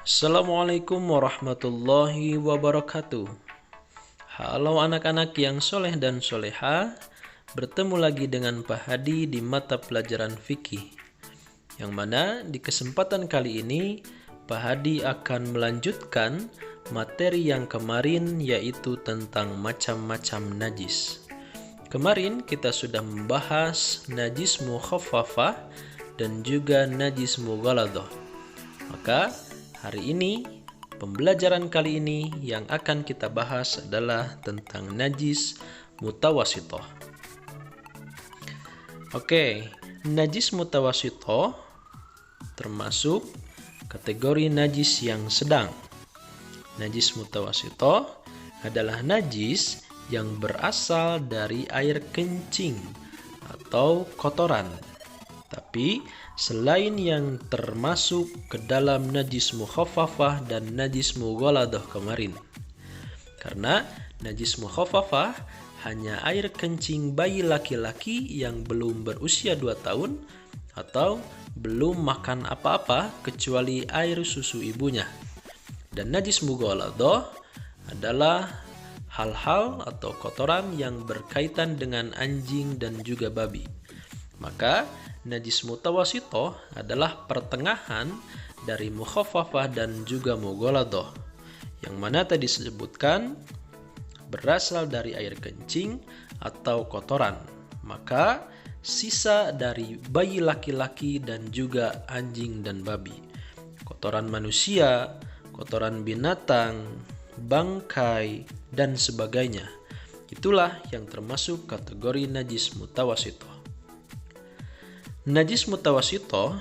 Assalamualaikum warahmatullahi wabarakatuh. Halo anak-anak yang soleh dan soleha, bertemu lagi dengan Pak Hadi di mata pelajaran fikih. Yang mana di kesempatan kali ini Pak Hadi akan melanjutkan materi yang kemarin, yaitu tentang macam-macam najis. Kemarin kita sudah membahas najis mukhaffafah dan juga najis mughaladah. Maka hari ini, pembelajaran kali ini yang akan kita bahas adalah tentang najis mutawasitoh. Oke, najis mutawasitoh termasuk kategori najis yang sedang. Najis mutawasitoh adalah najis yang berasal dari air kencing atau kotoran. Tapi selain yang termasuk ke dalam najis mukhaffafah dan najis mughaladah kemarin. Karena najis mukhaffafah hanya air kencing bayi laki-laki yang belum berusia 2 tahun atau belum makan apa-apa kecuali air susu ibunya. Dan najis mughaladah adalah hal-hal atau kotoran yang berkaitan dengan anjing dan juga babi. Maka najis mutawasitoh adalah pertengahan dari mukhaffafah dan juga mughaladah, yang mana tadi disebutkan berasal dari air kencing atau kotoran. Maka sisa dari bayi laki-laki dan juga anjing dan babi, kotoran manusia, kotoran binatang, bangkai, dan sebagainya, itulah yang termasuk kategori najis mutawasitoh. Najis mutawasitoh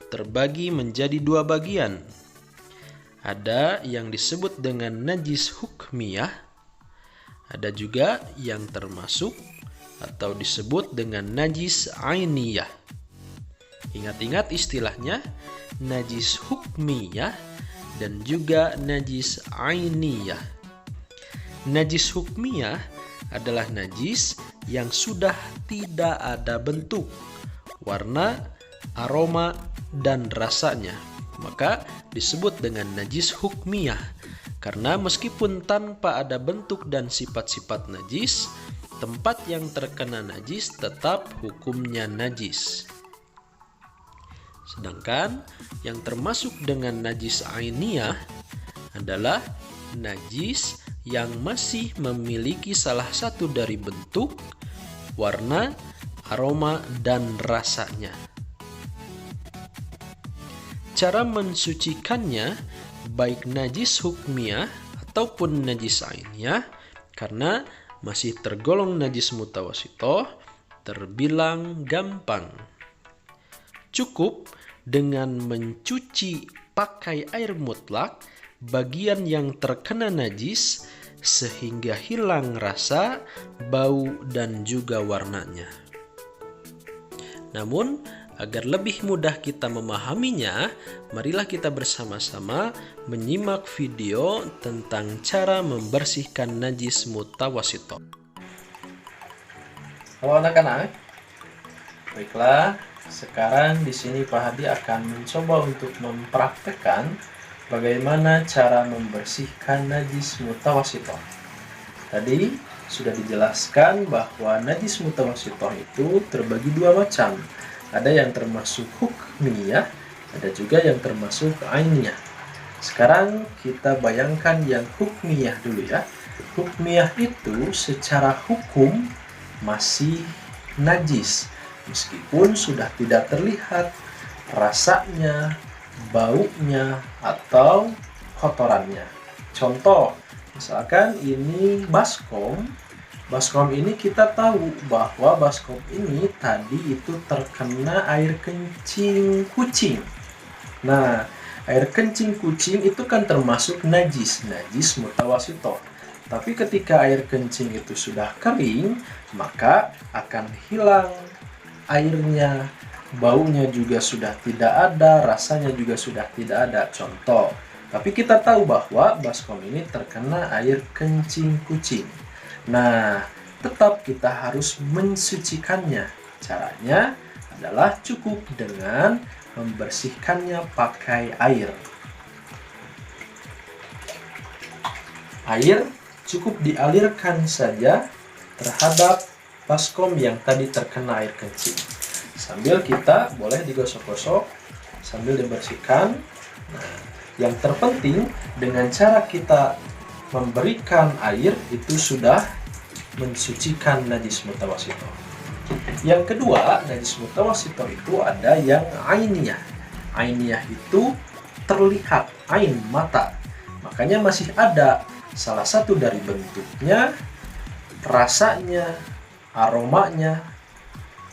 terbagi menjadi 2 bagian. Ada yang disebut dengan najis hukmiyah, ada juga yang termasuk atau disebut dengan najis ainiyah. Ingat-ingat istilahnya, najis hukmiyah dan juga najis ainiyah. Najis hukmiyah adalah najis yang sudah tidak ada bentuk, warna, aroma, dan rasanya. Maka disebut dengan najis hukmiyah, karena meskipun tanpa ada bentuk dan sifat-sifat najis, tempat yang terkena najis tetap hukumnya najis. Sedangkan yang termasuk dengan najis ainiyah adalah najis yang masih memiliki salah satu dari bentuk, warna, aroma, dan rasanya. Cara mensucikannya baik najis hukmiyah ataupun najis ainiyah, karena masih tergolong najis mutawasitoh, terbilang gampang. Cukup dengan mencuci pakai air mutlak bagian yang terkena najis sehingga hilang rasa, bau, dan juga warnanya. Namun, agar lebih mudah kita memahaminya, marilah kita bersama-sama menyimak video tentang cara membersihkan najis mutawasitoh. Halo anak-anak, baiklah. Sekarang di sini Pak Hadi akan mencoba untuk mempraktekkan bagaimana cara membersihkan najis mutawasitoh. Tadi sudah dijelaskan bahwa najis mutawasitoh itu terbagi 2 macam. Ada yang termasuk hukmiyah, ada juga yang termasuk ainiyah. Sekarang kita bayangkan yang hukmiyah dulu ya. Hukmiyah itu secara hukum masih najis, meskipun sudah tidak terlihat rasanya, baunya, atau kotorannya. Contoh, misalkan ini baskom. Baskom ini kita tahu bahwa baskom ini tadi itu terkena air kencing kucing. Nah, air kencing kucing itu kan termasuk najis mutawasitoh. Tapi ketika air kencing itu sudah kering, maka akan hilang airnya, baunya juga sudah tidak ada, rasanya juga sudah tidak ada. Contoh, tapi kita tahu bahwa baskom ini terkena air kencing kucing. Nah, tetap kita harus mensucikannya. Caranya adalah cukup dengan membersihkannya pakai air. Air cukup dialirkan saja terhadap baskom yang tadi terkena air kencing. Sambil kita boleh digosok-gosok sambil dibersihkan. Nah, yang terpenting dengan cara kita memberikan air itu sudah mensucikan najis mutawasito. Yang kedua, najis mutawasito itu ada yang ainiyah. Ainiyah itu terlihat, ain, mata. Makanya masih ada salah satu dari bentuknya, rasanya, aromanya,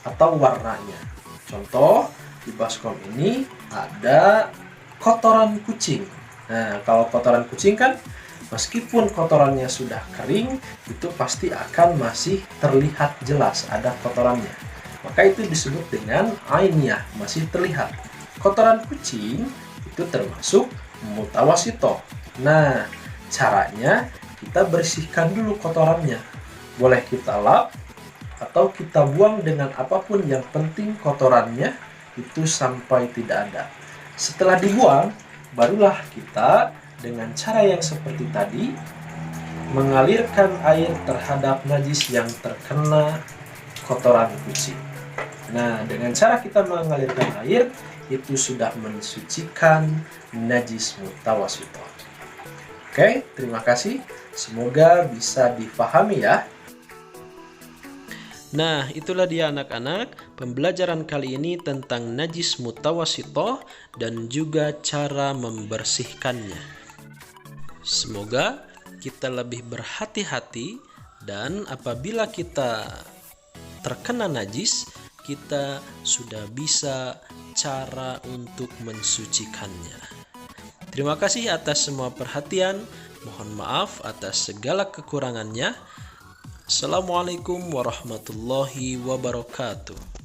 atau warnanya. Contoh, di baskom ini ada kotoran kucing. Nah, kalau kotoran kucing kan meskipun kotorannya sudah kering, itu pasti akan masih terlihat jelas ada kotorannya. Maka itu disebut dengan ainiyah, masih terlihat. Kotoran kucing itu termasuk mutawasito. Nah, caranya kita bersihkan dulu kotorannya. Boleh kita lap atau kita buang dengan apapun, yang penting kotorannya itu sampai tidak ada. Setelah dibuang, barulah kita dengan cara yang seperti tadi mengalirkan air terhadap najis yang terkena kotoran kucing. Nah, dengan cara kita mengalirkan air itu sudah mensucikan najis mutawasito. Oke, terima kasih. Semoga bisa difahami ya. Nah, itulah dia anak-anak, pembelajaran kali ini tentang najis mutawasito dan juga cara membersihkannya. Semoga kita lebih berhati-hati, dan apabila kita terkena najis, kita sudah bisa cara untuk mensucikannya. Terima kasih atas semua perhatian. Mohon maaf atas segala kekurangannya. Assalamualaikum warahmatullahi wabarakatuh.